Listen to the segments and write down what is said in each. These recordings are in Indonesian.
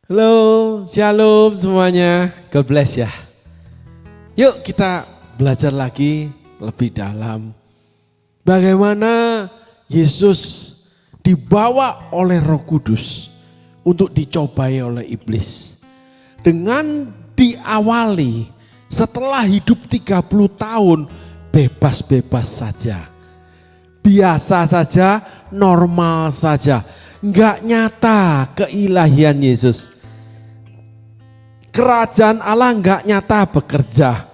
Halo, shalom semuanya. God bless ya. Yuk kita belajar lagi lebih dalam. Bagaimana Yesus dibawa oleh Roh Kudus untuk dicobai oleh iblis. Dengan diawali setelah hidup 30 tahun bebas-bebas saja. Biasa saja, normal saja. Enggak nyata keilahian Yesus. Kerajaan Allah enggak nyata bekerja.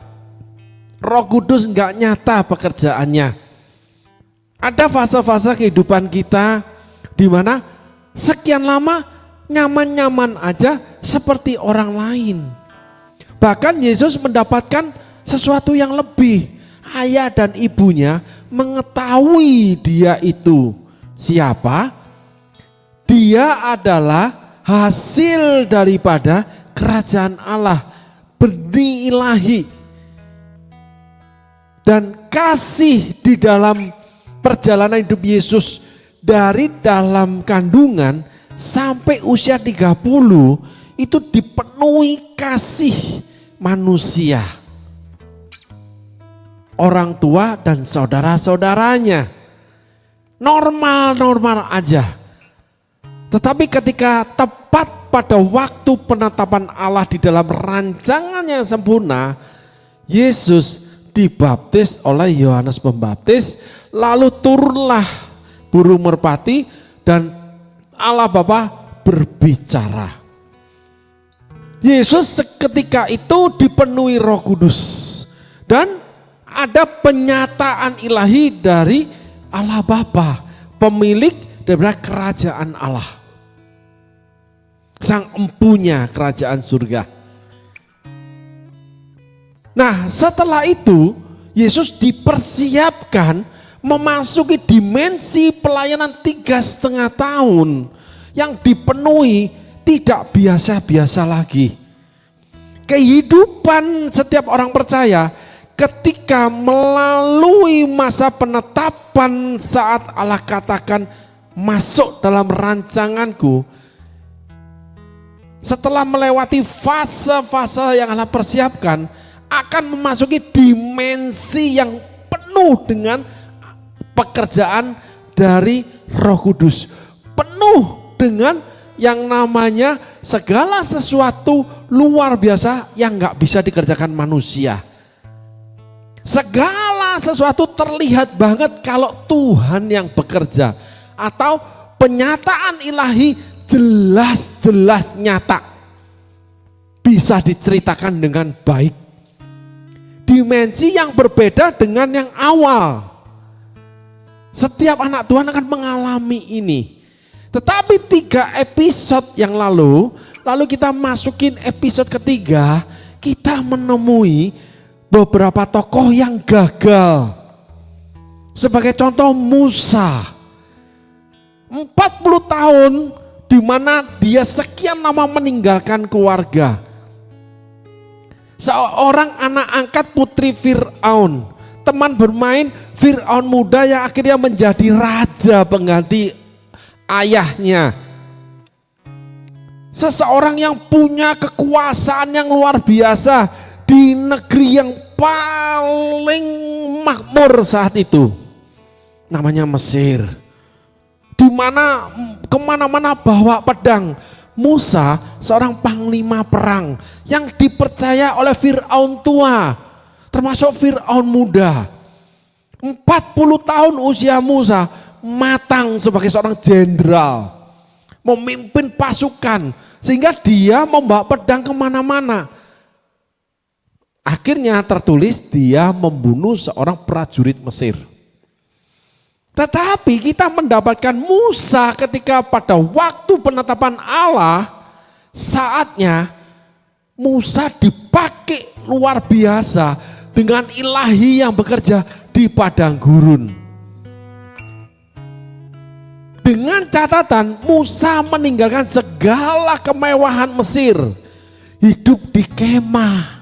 Roh Kudus enggak nyata pekerjaannya. Ada fase-fase kehidupan kita di mana sekian lama nyaman-nyaman aja seperti orang lain. Bahkan Yesus mendapatkan sesuatu yang lebih. Ayah dan ibunya mengetahui dia itu siapa? Dia adalah hasil daripada kerajaan Allah, benih ilahi. Dan kasih di dalam perjalanan hidup Yesus dari dalam kandungan sampai usia 30 itu dipenuhi kasih manusia. Orang tua dan saudara-saudaranya. Normal-normal aja. Tetapi ketika tepat pada waktu penetapan Allah di dalam rancangan yang sempurna, Yesus dibaptis oleh Yohanes Pembaptis, lalu turunlah burung merpati dan Allah Bapa berbicara. Yesus seketika itu dipenuhi Roh Kudus dan ada penyataan ilahi dari Allah Bapa, pemilik daripada kerajaan Allah. Sang empunya kerajaan surga. Nah, setelah itu Yesus dipersiapkan memasuki dimensi pelayanan 3,5 tahun yang dipenuhi tidak biasa-biasa lagi. Kehidupan setiap orang percaya ketika melalui masa penetapan saat Allah katakan masuk dalam rancanganku, setelah melewati fase-fase yang Allah persiapkan, akan memasuki dimensi yang penuh dengan pekerjaan dari Roh Kudus. Penuh dengan yang namanya segala sesuatu luar biasa yang gak bisa dikerjakan manusia. Segala sesuatu terlihat banget kalau Tuhan yang bekerja. Atau penyataan ilahi jelas-jelas nyata. Bisa diceritakan dengan baik. Dimensi yang berbeda dengan yang awal. Setiap anak Tuhan akan mengalami ini. Tetapi 3 episode yang lalu kita masukin episode ketiga, kita menemui beberapa tokoh yang gagal. Sebagai contoh Musa. 40 tahun di mana dia sekian lama meninggalkan keluarga. Seorang anak angkat putri Fir'aun. Teman bermain Fir'aun muda yang akhirnya menjadi raja pengganti ayahnya. Seseorang yang punya kekuasaan yang luar biasa di negeri yang paling makmur saat itu. Namanya Mesir. Di mana kemana-mana bawa pedang. Musa seorang panglima perang yang dipercaya oleh Fir'aun tua, termasuk Fir'aun muda. 40 tahun usia Musa matang sebagai seorang jenderal, memimpin pasukan sehingga dia membawa pedang kemana-mana. Akhirnya tertulis dia membunuh seorang prajurit Mesir. Tetapi kita mendapatkan Musa ketika pada waktu penetapan Allah, saatnya Musa dipakai luar biasa dengan ilahi yang bekerja di padang gurun. Dengan catatan Musa meninggalkan segala kemewahan Mesir, hidup di kemah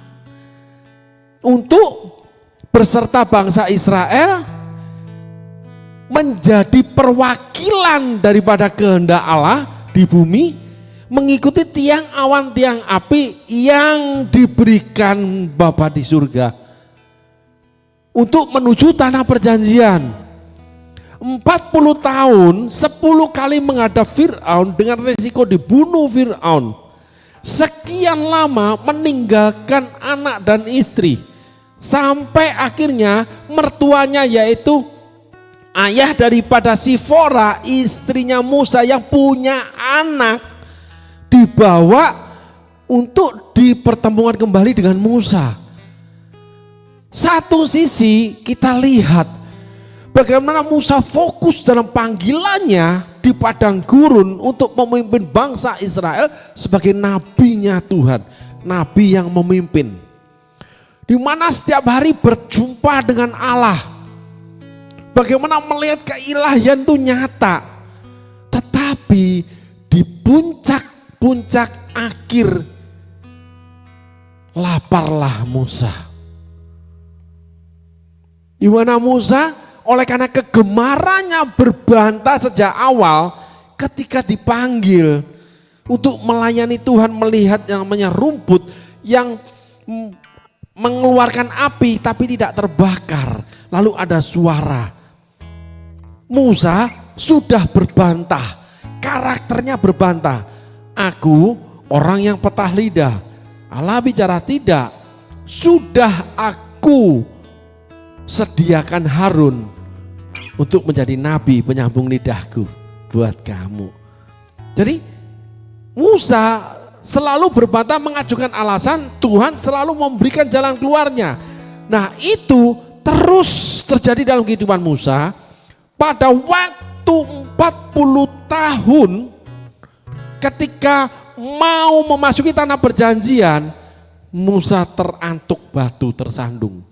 untuk berserta bangsa Israel menjadi perwakilan daripada kehendak Allah di bumi, mengikuti tiang awan tiang api yang diberikan Bapa di surga untuk menuju tanah perjanjian. 40 tahun 10 kali menghadap Fir'aun dengan risiko dibunuh Fir'aun. Sekian lama meninggalkan anak dan istri, sampai akhirnya mertuanya yaitu ayah daripada Sifora, istrinya Musa yang punya anak, dibawa untuk dipertemukan kembali dengan Musa. Satu sisi kita lihat bagaimana Musa fokus dalam panggilannya di padang gurun untuk memimpin bangsa Israel sebagai nabinya Tuhan, nabi yang memimpin, di mana setiap hari berjumpa dengan Allah. Bagaimana melihat keilahian itu nyata, tetapi di puncak akhir laparlah Musa. Di mana Musa oleh karena kegemarannya berbantah sejak awal, ketika dipanggil untuk melayani Tuhan, melihat yang namanya rumput yang mengeluarkan api tapi tidak terbakar, lalu ada suara. Musa sudah berbantah, karakternya berbantah. Aku orang yang petah lidah, Allah bicara tidak. Sudah aku sediakan Harun untuk menjadi nabi penyambung lidahku buat kamu. Jadi Musa selalu berbantah, mengajukan alasan, Tuhan selalu memberikan jalan keluarnya. Nah itu terus terjadi dalam kehidupan Musa. Pada waktu 40 tahun ketika mau memasuki tanah perjanjian, Musa terantuk batu tersandung.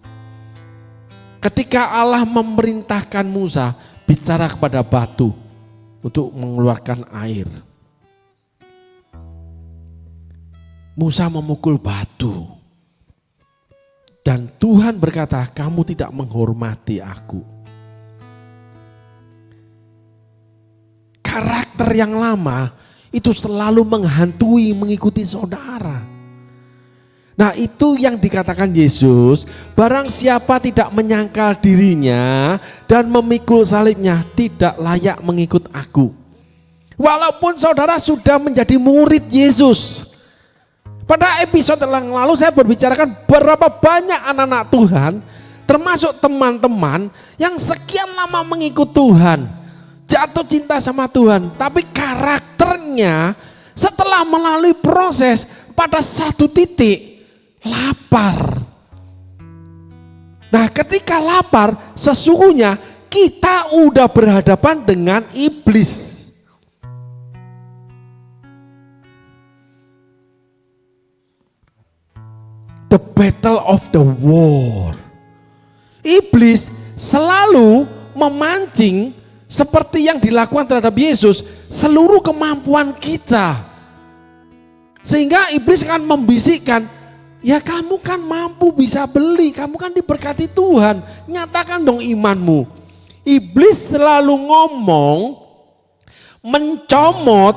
Ketika Allah memerintahkan Musa bicara kepada batu untuk mengeluarkan air, Musa memukul batu dan Tuhan berkata, kamu tidak menghormati aku. Karakter yang lama itu selalu menghantui, mengikuti saudara. Nah itu yang dikatakan Yesus, barang siapa tidak menyangkal dirinya dan memikul salibnya tidak layak mengikut aku. Walaupun saudara sudah menjadi murid Yesus. Pada episode yang lalu saya berbicarakan berapa banyak anak-anak Tuhan, termasuk teman-teman yang sekian lama mengikut Tuhan, jatuh cinta sama Tuhan, tapi karakternya setelah melalui proses pada satu titik lapar. Nah ketika lapar sesungguhnya kita udah berhadapan dengan iblis. The battle of the war. Iblis selalu memancing seperti yang dilakukan terhadap Yesus seluruh kemampuan kita. Sehingga iblis akan membisikkan, ya kamu kan mampu bisa beli, kamu kan diberkati Tuhan, nyatakan dong imanmu. Iblis selalu ngomong, mencomot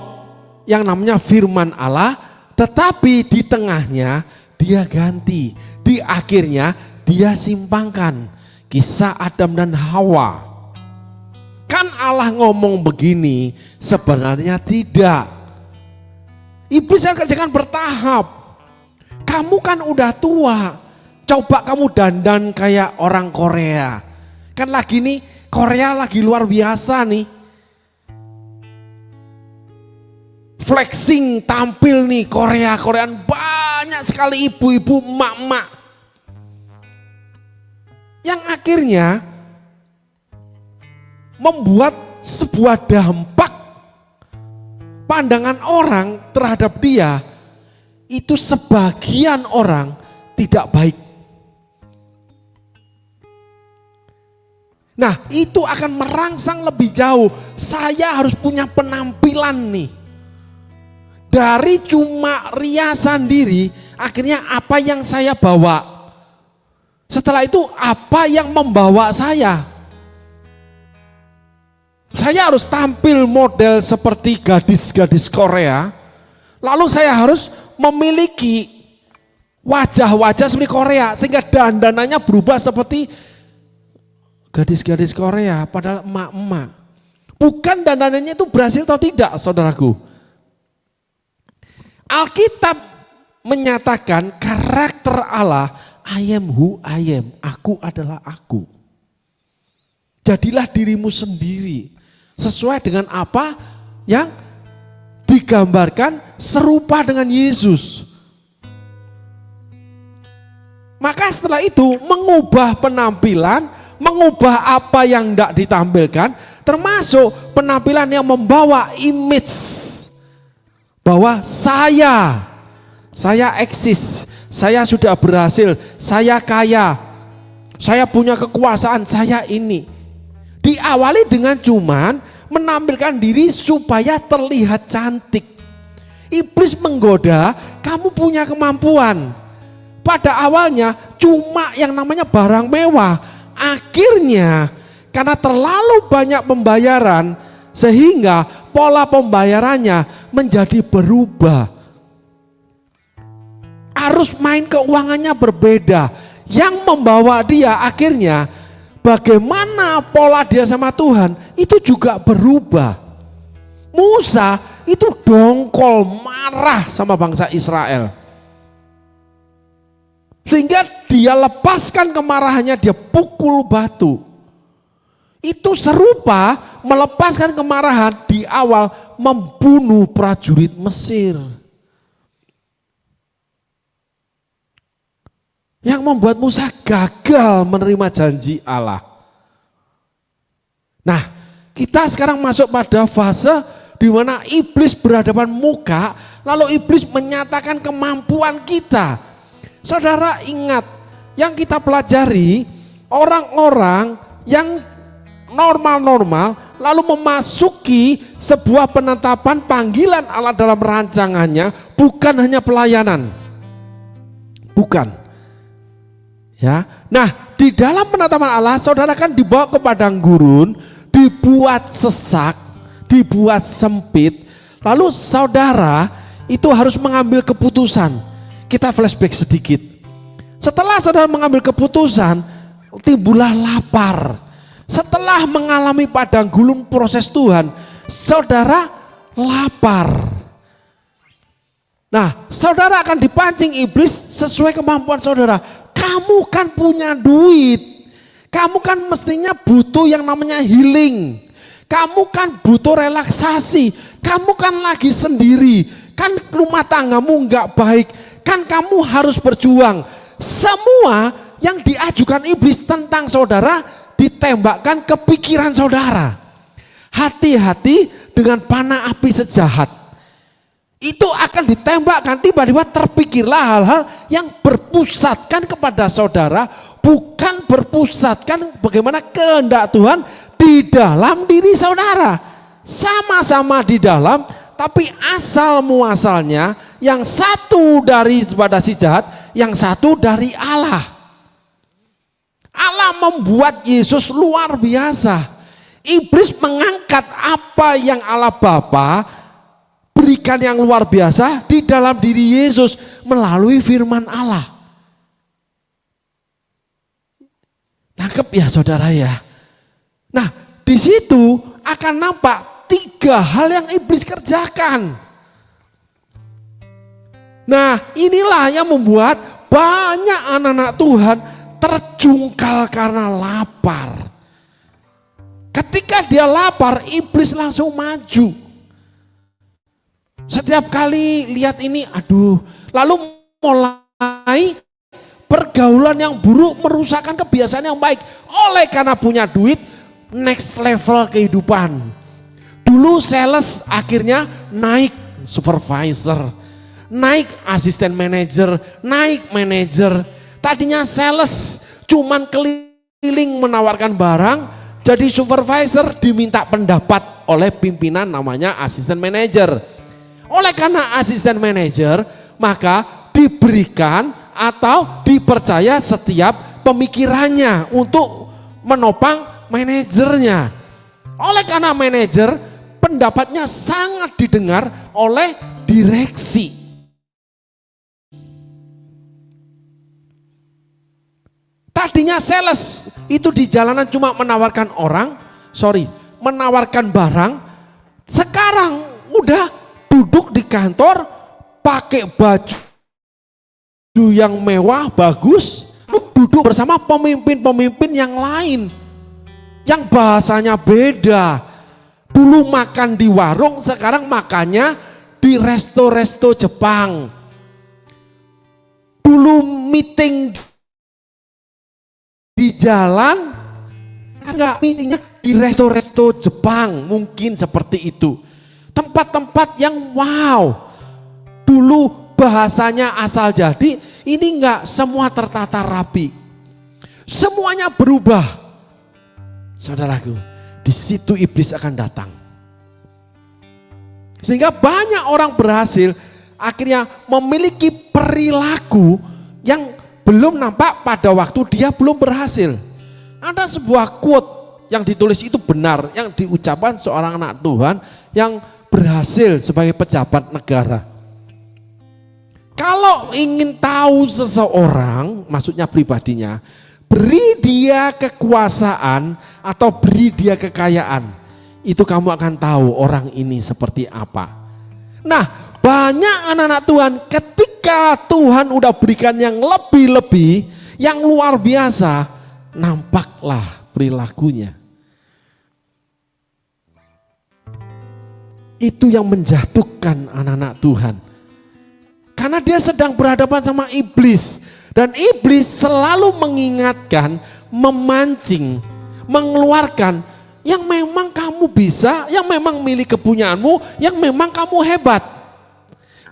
yang namanya firman Allah, tetapi di tengahnya dia ganti, di akhirnya dia simpangkan. Kisah Adam dan Hawa. Kan Allah ngomong begini, sebenarnya tidak. Iblis akan kerjakan bertahap. Kamu kan udah tua, coba kamu dandan kayak orang Korea. Kan lagi nih, Korea lagi luar biasa nih. Flexing, tampil nih Korean banyak sekali ibu-ibu, emak-emak. Yang akhirnya membuat sebuah dampak pandangan orang terhadap dia, itu sebagian orang tidak baik. Nah itu akan merangsang lebih jauh. Saya harus punya penampilan nih. Dari cuma riasan diri, akhirnya apa yang saya bawa. Setelah itu apa yang membawa saya. Saya harus tampil model seperti gadis-gadis Korea. Lalu saya harus memiliki wajah-wajah seperti Korea sehingga dandanannya berubah seperti gadis-gadis Korea padahal emak-emak. Bukan dandanannya itu berhasil atau tidak, saudaraku. Alkitab menyatakan karakter Allah, I am who I am, aku adalah aku. Jadilah dirimu sendiri sesuai dengan apa yang digambarkan serupa dengan Yesus. Maka setelah itu mengubah penampilan, mengubah apa yang tidak ditampilkan, termasuk penampilan yang membawa image bahwa saya eksis, saya sudah berhasil, saya kaya, saya punya kekuasaan, saya ini. Diawali dengan cuman menampilkan diri supaya terlihat cantik. Iblis menggoda, kamu punya kemampuan. Pada awalnya cuma yang namanya barang mewah. Akhirnya karena terlalu banyak pembayaran sehingga pola pembayarannya menjadi berubah. Arus main keuangannya berbeda. Yang membawa dia akhirnya bagaimana pola dia sama Tuhan itu juga berubah. Musa itu dongkol marah sama bangsa Israel. Sehingga dia lepaskan kemarahannya, dia pukul batu. Itu serupa melepaskan kemarahan di awal membunuh prajurit Mesir. Yang membuat Musa gagal menerima janji Allah. Nah, kita sekarang masuk pada fase di mana iblis berhadapan muka, lalu iblis menyatakan kemampuan kita. Saudara ingat, yang kita pelajari orang-orang yang normal-normal lalu memasuki sebuah penetapan panggilan Allah dalam rancangannya, bukan hanya pelayanan. Bukan. Ya, nah di dalam penetapan Allah, saudara kan dibawa ke padang gurun, dibuat sesak, dibuat sempit, lalu saudara itu harus mengambil keputusan. Kita flashback sedikit. Setelah saudara mengambil keputusan, timbullah lapar. Setelah mengalami padang gurun proses Tuhan, saudara lapar. Nah, saudara akan dipancing iblis sesuai kemampuan saudara. Kamu kan punya duit, kamu kan mestinya butuh yang namanya healing, kamu kan butuh relaksasi, kamu kan lagi sendiri, kan rumah tanggamu nggak baik, kan kamu harus berjuang. Semua yang diajukan iblis tentang saudara ditembakkan ke pikiran saudara. Hati-hati dengan panah api sejahat. Itu akan ditembakkan, tiba-tiba terpikirlah hal-hal yang berpusatkan kepada saudara, bukan berpusatkan bagaimana kehendak Tuhan di dalam diri saudara. Sama-sama di dalam, tapi asal muasalnya yang satu daripada si jahat, yang satu dari Allah. Allah membuat Yesus luar biasa. Iblis mengangkat apa yang Allah Bapa berikan yang luar biasa di dalam diri Yesus melalui firman Allah. Nangkep ya saudara ya. Nah, di situ akan nampak 3 hal yang iblis kerjakan. Nah, inilah yang membuat banyak anak-anak Tuhan terjungkal karena lapar. Ketika dia lapar, iblis langsung maju. Setiap kali lihat ini, aduh, lalu mulai pergaulan yang buruk merusakkan kebiasaan yang baik. Oleh karena punya duit, next level kehidupan. Dulu sales, akhirnya naik supervisor, naik asisten manajer, naik manajer. Tadinya sales cuman keliling menawarkan barang, jadi supervisor diminta pendapat oleh pimpinan namanya asisten manajer. Oleh karena asisten manajer, maka diberikan atau dipercaya setiap pemikirannya untuk menopang manajernya. Oleh karena manajer, pendapatnya sangat didengar oleh direksi. Tadinya sales itu di jalanan cuma menawarkan barang. Sekarang udah duduk di kantor pakai baju yang mewah, bagus, duduk bersama pemimpin-pemimpin yang lain yang bahasanya beda. Dulu makan di warung, sekarang makannya di resto-resto Jepang. Dulu meeting di jalan, enggak, meetingnya di resto-resto Jepang, mungkin seperti itu. Tempat-tempat yang wow, dulu bahasanya asal jadi, ini enggak semua tertata rapi. Semuanya berubah. Saudaraku, di situ iblis akan datang. Sehingga banyak orang berhasil akhirnya memiliki perilaku yang belum nampak pada waktu dia belum berhasil. Ada sebuah quote yang ditulis itu benar, yang diucapkan seorang anak Tuhan yang berhasil sebagai pejabat negara. Kalau ingin tahu seseorang, maksudnya pribadinya, beri dia kekuasaan atau beri dia kekayaan, itu kamu akan tahu orang ini seperti apa. Nah, banyak anak-anak Tuhan ketika Tuhan udah berikan yang lebih-lebih, yang luar biasa, nampaklah perilakunya. Itu yang menjatuhkan anak-anak Tuhan. Karena dia sedang berhadapan sama iblis. Dan iblis selalu mengingatkan, memancing, mengeluarkan yang memang kamu bisa, yang memang milik kepunyaanmu, yang memang kamu hebat.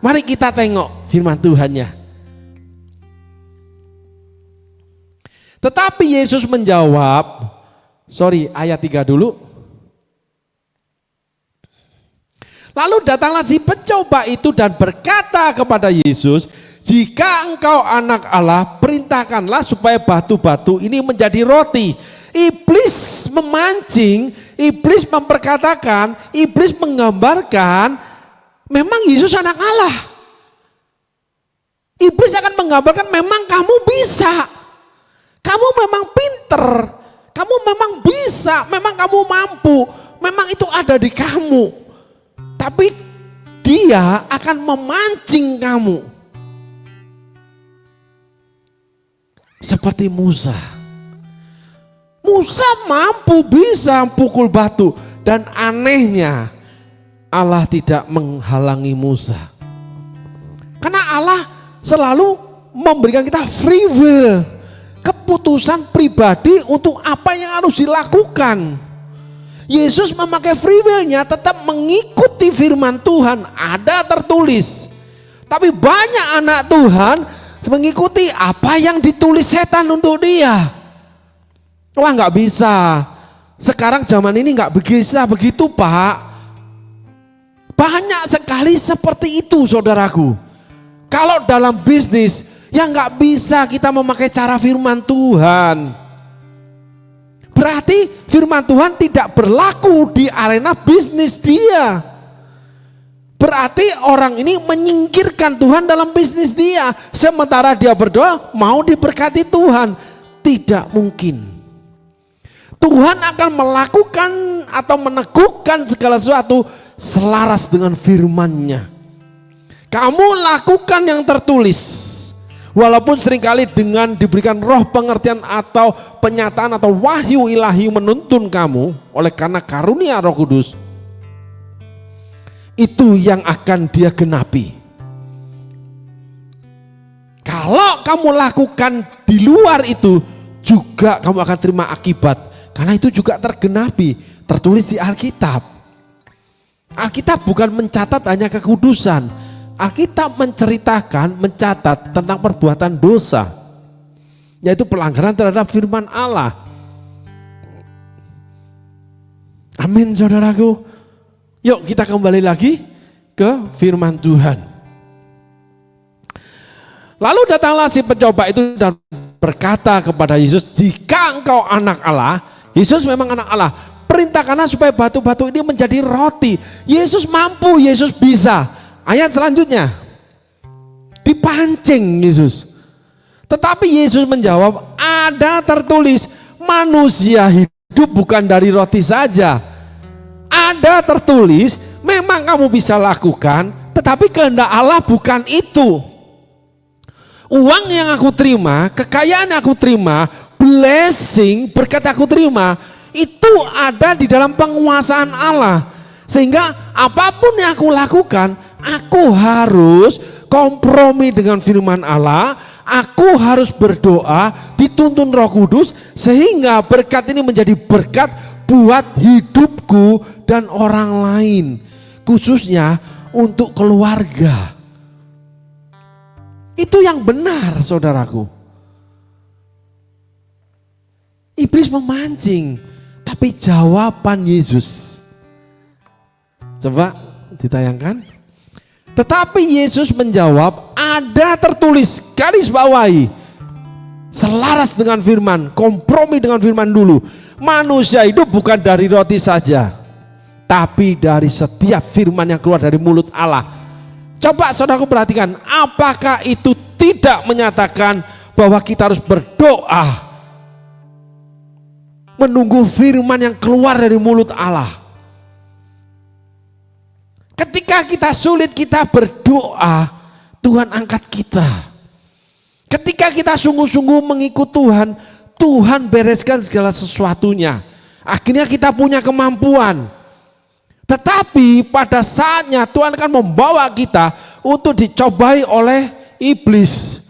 Mari kita tengok firman Tuhannya. Tetapi Yesus menjawab, ayat 3 dulu. Lalu datanglah si pencoba itu dan berkata kepada Yesus, jika engkau anak Allah, perintahkanlah supaya batu-batu ini menjadi roti. Iblis memancing, iblis memperkatakan, iblis menggambarkan, memang Yesus anak Allah. Iblis akan menggambarkan memang kamu bisa, kamu memang pinter, kamu memang bisa, memang kamu mampu, memang itu ada di kamu. Tapi dia akan memancing kamu. Seperti Musa. Musa mampu bisa pukul batu. Dan anehnya Allah tidak menghalangi Musa. Karena Allah selalu memberikan kita free will. Keputusan pribadi untuk apa yang harus dilakukan. Yesus memakai free will-nya tetap mengikuti firman Tuhan, ada tertulis. Tapi banyak anak Tuhan mengikuti apa yang ditulis setan untuk dia. Wah, nggak bisa. Sekarang zaman ini nggak bisa begitu, Pak. Banyak sekali seperti itu, saudaraku. Kalau dalam bisnis, ya nggak bisa kita memakai cara firman Tuhan. Berarti firman Tuhan tidak berlaku di arena bisnis dia. Berarti orang ini menyingkirkan Tuhan dalam bisnis dia. Sementara dia berdoa mau diberkati Tuhan. Tidak mungkin. Tuhan akan melakukan atau meneguhkan segala sesuatu selaras dengan firman-Nya. Kamu lakukan yang tertulis. Walaupun seringkali dengan diberikan roh pengertian atau penyataan atau wahyu ilahi menuntun kamu oleh karena karunia Roh Kudus, itu yang akan dia genapi. Kalau kamu lakukan di luar itu juga kamu akan terima akibat, karena itu juga tergenapi, tertulis di Alkitab. Alkitab bukan mencatat hanya kekudusan. Alkitab mencatat tentang perbuatan dosa, yaitu pelanggaran terhadap firman Allah. Amin, saudaraku. Yuk kita kembali lagi ke firman Tuhan. Lalu datanglah si pencoba itu dan berkata kepada Yesus, jika engkau anak Allah, Yesus memang anak Allah, perintahkanlah supaya batu-batu ini menjadi roti. Yesus mampu, Yesus bisa. Ayat selanjutnya, dipancing Yesus. Tetapi Yesus menjawab, ada tertulis, manusia hidup bukan dari roti saja. Ada tertulis, memang kamu bisa lakukan, tetapi kehendak Allah bukan itu. Uang yang aku terima, kekayaan yang aku terima, blessing, berkat yang aku terima, itu ada di dalam penguasaan Allah. Sehingga apapun yang aku lakukan, aku harus kompromi dengan firman Allah, aku harus berdoa, dituntun Roh Kudus, sehingga berkat ini menjadi berkat buat hidupku dan orang lain, khususnya untuk keluarga. Itu yang benar, saudaraku. Iblis memancing, tapi jawaban Yesus, coba ditayangkan. Tetapi Yesus menjawab, ada tertulis, garis bawahi, selaras dengan firman, kompromi dengan firman dulu. Manusia hidup bukan dari roti saja, tapi dari setiap firman yang keluar dari mulut Allah. Coba saudaraku perhatikan, apakah itu tidak menyatakan bahwa kita harus berdoa, menunggu firman yang keluar dari mulut Allah? Ketika kita sulit, kita berdoa, Tuhan angkat kita. Ketika kita sungguh-sungguh mengikut Tuhan, Tuhan bereskan segala sesuatunya. Akhirnya kita punya kemampuan. Tetapi pada saatnya Tuhan akan membawa kita untuk dicobai oleh iblis.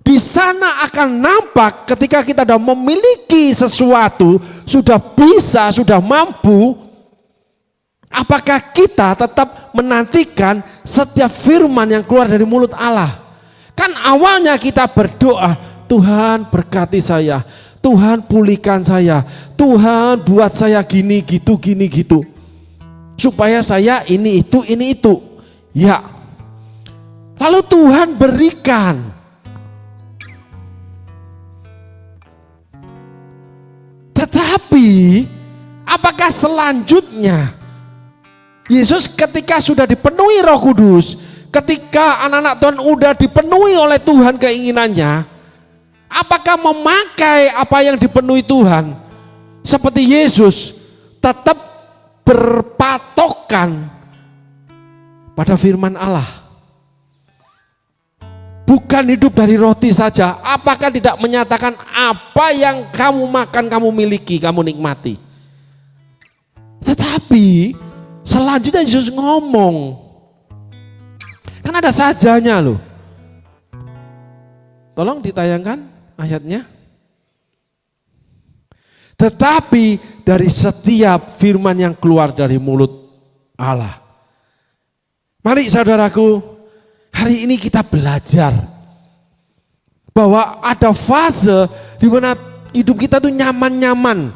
Di sana akan nampak ketika kita sudah memiliki sesuatu, sudah bisa, sudah mampu, apakah kita tetap menantikan setiap firman yang keluar dari mulut Allah? Kan awalnya kita berdoa, Tuhan berkati saya, Tuhan pulihkan saya, Tuhan buat saya gini gitu, supaya saya ini itu. Ya. Lalu Tuhan berikan. Tetapi apakah selanjutnya Yesus ketika sudah dipenuhi Roh Kudus, ketika anak-anak Tuhan sudah dipenuhi oleh Tuhan keinginannya, apakah memakai apa yang dipenuhi Tuhan seperti Yesus tetap berpatokan pada firman Allah? Bukan hidup dari roti saja. Apakah tidak menyatakan apa yang kamu makan, kamu miliki, kamu nikmati? Tetapi selanjutnya Yesus ngomong, kan ada sajanya loh. Tolong ditayangkan ayatnya. Tetapi dari setiap firman yang keluar dari mulut Allah. Mari saudaraku, hari ini kita belajar bahwa ada fase di mana hidup kita tuh nyaman-nyaman.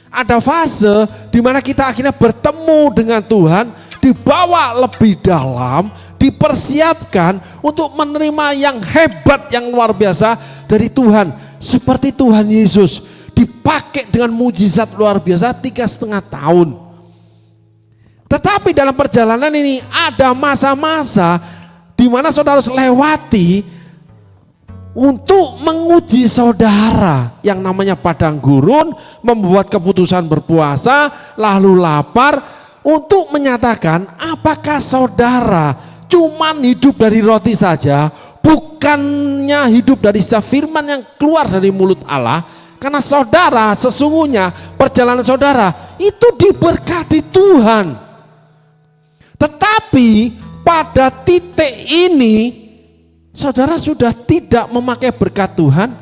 Ada fase di mana kita akhirnya bertemu dengan Tuhan, dibawa lebih dalam, dipersiapkan untuk menerima yang hebat, yang luar biasa dari Tuhan. Seperti Tuhan Yesus dipakai dengan mujizat luar biasa 3,5 tahun. Tetapi dalam perjalanan ini ada masa-masa di mana saudara harus lewati untuk menguji saudara yang namanya padang gurun, membuat keputusan berpuasa, lalu lapar, untuk menyatakan apakah saudara cuman hidup dari roti saja, bukannya hidup dari setiap firman yang keluar dari mulut Allah. Karena saudara sesungguhnya perjalanan saudara itu diberkati Tuhan. Tetapi pada titik ini saudara sudah tidak memakai berkat Tuhan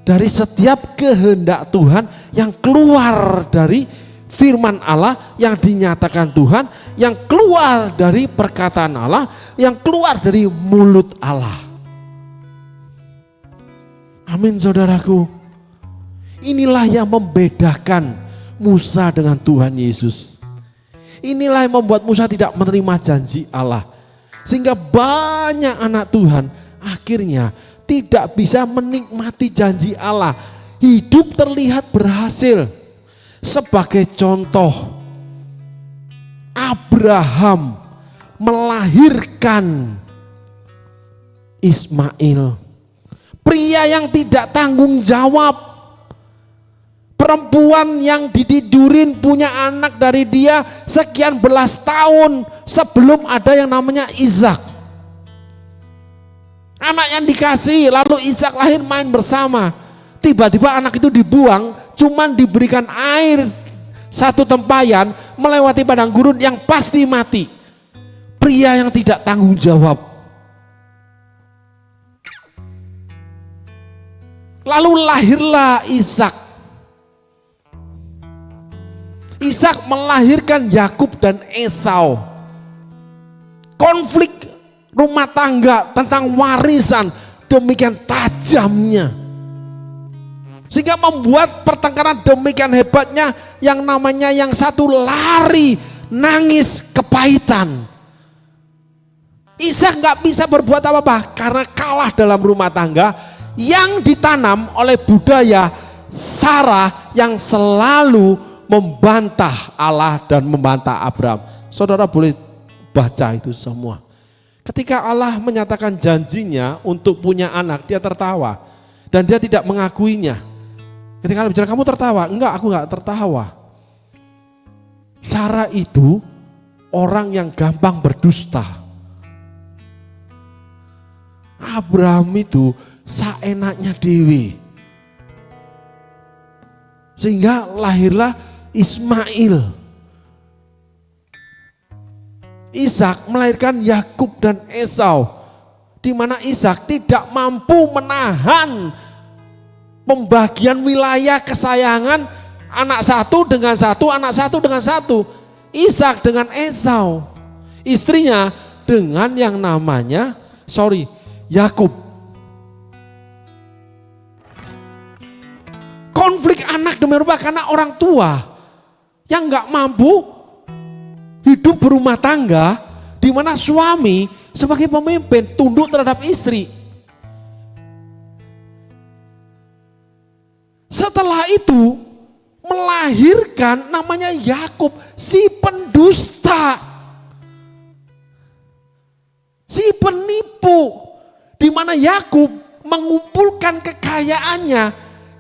dari setiap kehendak Tuhan yang keluar dari firman Allah, yang dinyatakan Tuhan, yang keluar dari perkataan Allah, yang keluar dari mulut Allah. Amin saudaraku. Inilah yang membedakan Musa dengan Tuhan Yesus. Inilah yang membuat Musa tidak menerima janji Allah. Sehingga banyak anak Tuhan akhirnya tidak bisa menikmati janji Allah. Hidup terlihat berhasil. Sebagai contoh, Abraham melahirkan Ismail. Pria yang tidak tanggung jawab, perempuan yang ditidurin punya anak dari dia sekian belas tahun sebelum ada yang namanya Ishak. Anak yang dikasih, lalu Ishak lahir main bersama. Tiba-tiba anak itu dibuang, cuman diberikan air satu tempayan melewati padang gurun yang pasti mati. Pria yang tidak tanggung jawab. Lalu lahirlah Ishak. Ishak melahirkan Yakub dan Esau. Konflik rumah tangga tentang warisan demikian tajamnya, sehingga membuat pertengkaran demikian hebatnya, yang namanya yang satu lari nangis kepahitan. Ishak nggak bisa berbuat apa-apa karena kalah dalam rumah tangga yang ditanam oleh budaya Sarah yang selalu membantah Allah dan membantah Abraham. Saudara boleh baca itu semua. Ketika Allah menyatakan janjinya untuk punya anak, dia tertawa dan dia tidak mengakuinya. Ketika Allah bicara, kamu tertawa? Enggak, aku enggak tertawa. Sarah itu orang yang gampang berdusta. Abraham itu saenaknya dewi. Sehingga lahirlah Ismail. Ishak melahirkan Yakub dan Esau, di mana Ishak tidak mampu menahan pembagian wilayah kesayangan anak satu dengan satu, anak satu dengan satu. Ishak dengan Esau, istrinya dengan yang namanya Yakub. Konflik anak demi rupa karena orang tua yang nggak mampu hidup berumah tangga, di mana suami sebagai pemimpin tunduk terhadap istri. Setelah itu melahirkan namanya Yakub, si pendusta, si penipu, di mana Yakub mengumpulkan kekayaannya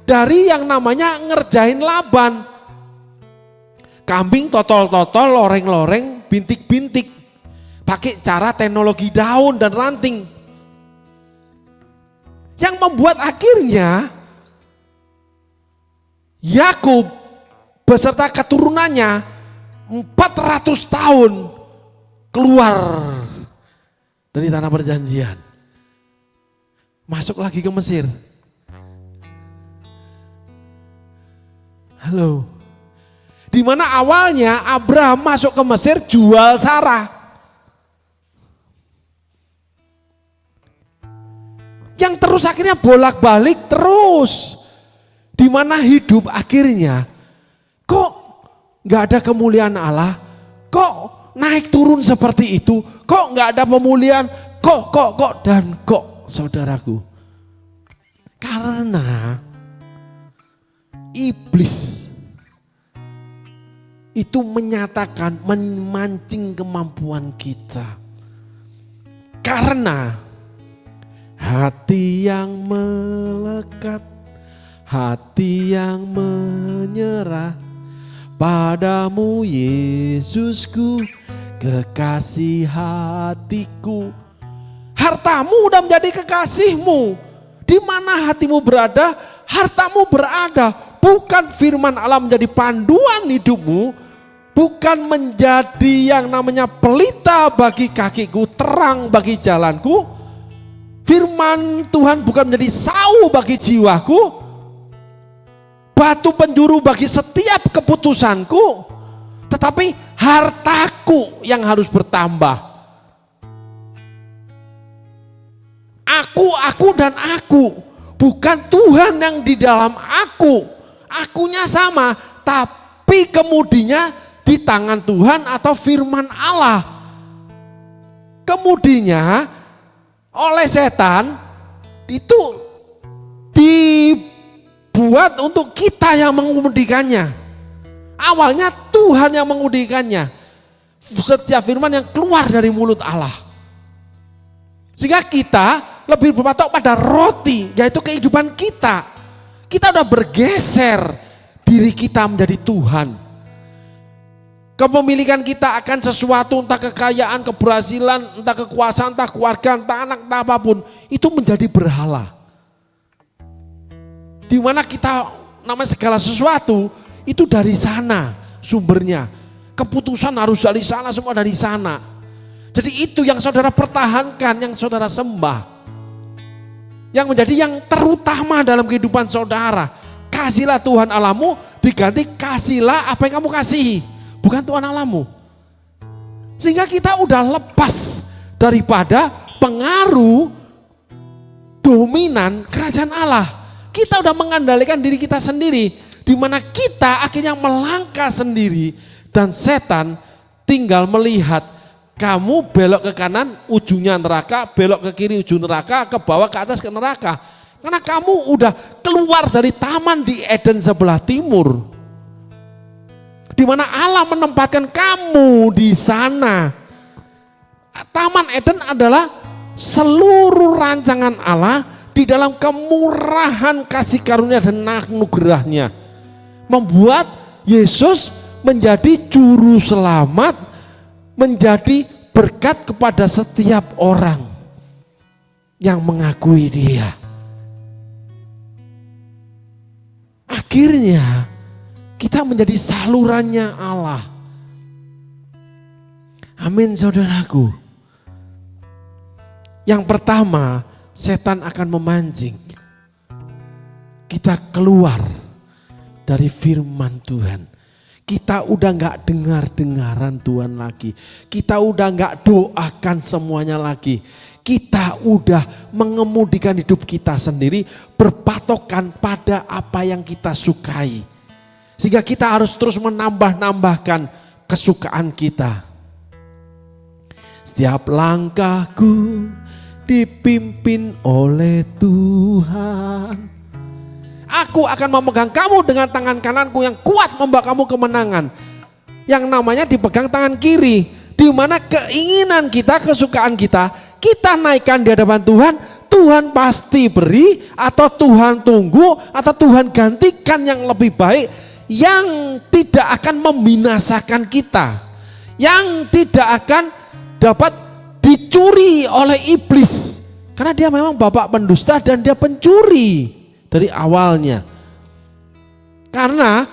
dari yang namanya ngerjain Laban. Kambing totol-totol, loreng-loreng, bintik-bintik, pakai cara teknologi daun dan ranting, yang membuat akhirnya Yakub beserta keturunannya 400 tahun keluar dari tanah perjanjian, masuk lagi ke Mesir. Halo. Di mana awalnya Abraham masuk ke Mesir jual Sarah. Yang terus akhirnya bolak-balik terus. Di mana hidup akhirnya kok nggak ada kemuliaan Allah, kok naik turun seperti itu, kok nggak ada pemulihan, kok dan kok, saudaraku. Karena iblis itu menyatakan, memancing kemampuan kita. Karena hati yang melekat, hati yang menyerah padamu Yesusku, kekasih hatiku. Hartamu udah menjadi kekasihmu. Di mana hatimu berada, hartamu berada. Bukan firman Allah menjadi panduan hidupmu, bukan menjadi yang namanya pelita bagi kakiku, terang bagi jalanku. Firman Tuhan bukan menjadi sau bagi jiwaku, batu penjuru bagi setiap keputusanku, tetapi hartaku yang harus bertambah. Aku dan aku, bukan Tuhan yang di dalam aku. Akunya sama, tapi kemudinya di tangan Tuhan atau firman Allah. Kemudinya oleh setan itu dibuat untuk kita yang mengemudikannya. Awalnya Tuhan yang mengemudikannya. setiap firman yang keluar dari mulut Allah. Sehingga kita lebih berpatok pada roti, yaitu kehidupan kita. Kita udah bergeser diri kita menjadi Tuhan. Kepemilikan kita akan sesuatu, entah kekayaan, keberhasilan, entah kekuasaan, entah keluarga, entah anak, entah apapun, itu menjadi berhala. Di mana kita namanya segala sesuatu itu dari sana sumbernya. Keputusan harus dari sana, semua dari sana. Jadi itu yang saudara pertahankan, yang saudara sembah. Yang menjadi yang terutama dalam kehidupan saudara. Kasihlah Tuhan Allahmu, diganti kasihlah apa yang kamu kasihi. Bukan Tuhan Allahmu. Sehingga kita udah lepas daripada pengaruh dominan kerajaan Allah. Kita udah mengandalkan diri kita sendiri. Di mana kita akhirnya melangkah sendiri. Dan setan tinggal melihat. Kamu belok ke kanan ujungnya neraka, belok ke kiri ujung neraka, ke bawah ke atas ke neraka. Karena kamu udah keluar dari taman di Eden sebelah timur. Di mana Allah menempatkan kamu di sana. Taman Eden adalah seluruh rancangan Allah di dalam kemurahan kasih karunia dan anugerahnya. Membuat Yesus menjadi juru selamat, menjadi berkat kepada setiap orang yang mengakui Dia. Akhirnya kita menjadi salurannya Allah. Amin saudaraku. Yang pertama, setan akan memancing kita keluar dari firman Tuhan. Kita udah gak dengar-dengaran Tuhan lagi. Kita udah gak doakan semuanya lagi. Kita udah mengemudikan hidup kita sendiri, berpatokan pada apa yang kita sukai. Sehingga kita harus terus menambah-nambahkan kesukaan kita. Setiap langkahku dipimpin oleh Tuhan. Aku akan memegang kamu dengan tangan kananku yang kuat membawa kamu kemenangan. Yang namanya dipegang tangan kiri. Di mana keinginan kita, kesukaan kita, kita naikkan di hadapan Tuhan. Tuhan pasti beri, atau Tuhan tunggu, atau Tuhan gantikan yang lebih baik. Yang tidak akan membinasakan kita. Yang tidak akan dapat dicuri oleh iblis. Karena dia memang bapak pendusta dan dia pencuri. Dari awalnya. Karena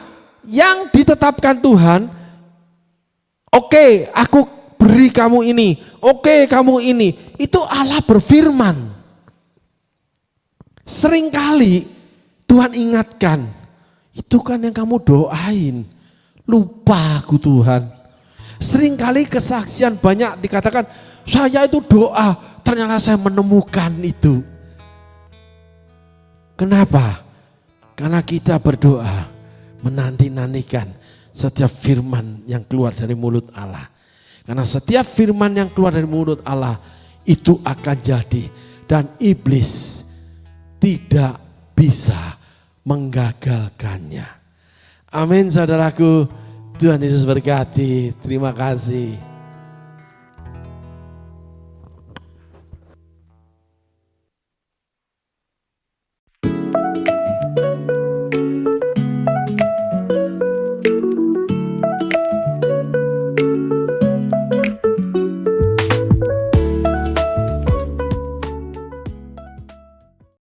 yang ditetapkan Tuhan, oke, aku beri kamu ini, oke kamu ini, itu Allah berfirman. Seringkali Tuhan ingatkan, itu kan yang kamu doain, lupa aku Tuhan. Seringkali kesaksian banyak dikatakan, saya itu doa, ternyata saya menemukan itu. Kenapa? Karena kita berdoa menanti-nantikan setiap firman yang keluar dari mulut Allah. Karena setiap firman yang keluar dari mulut Allah itu akan jadi. Dan iblis tidak bisa menggagalkannya. Amin saudaraku. Tuhan Yesus berkati. Terima kasih.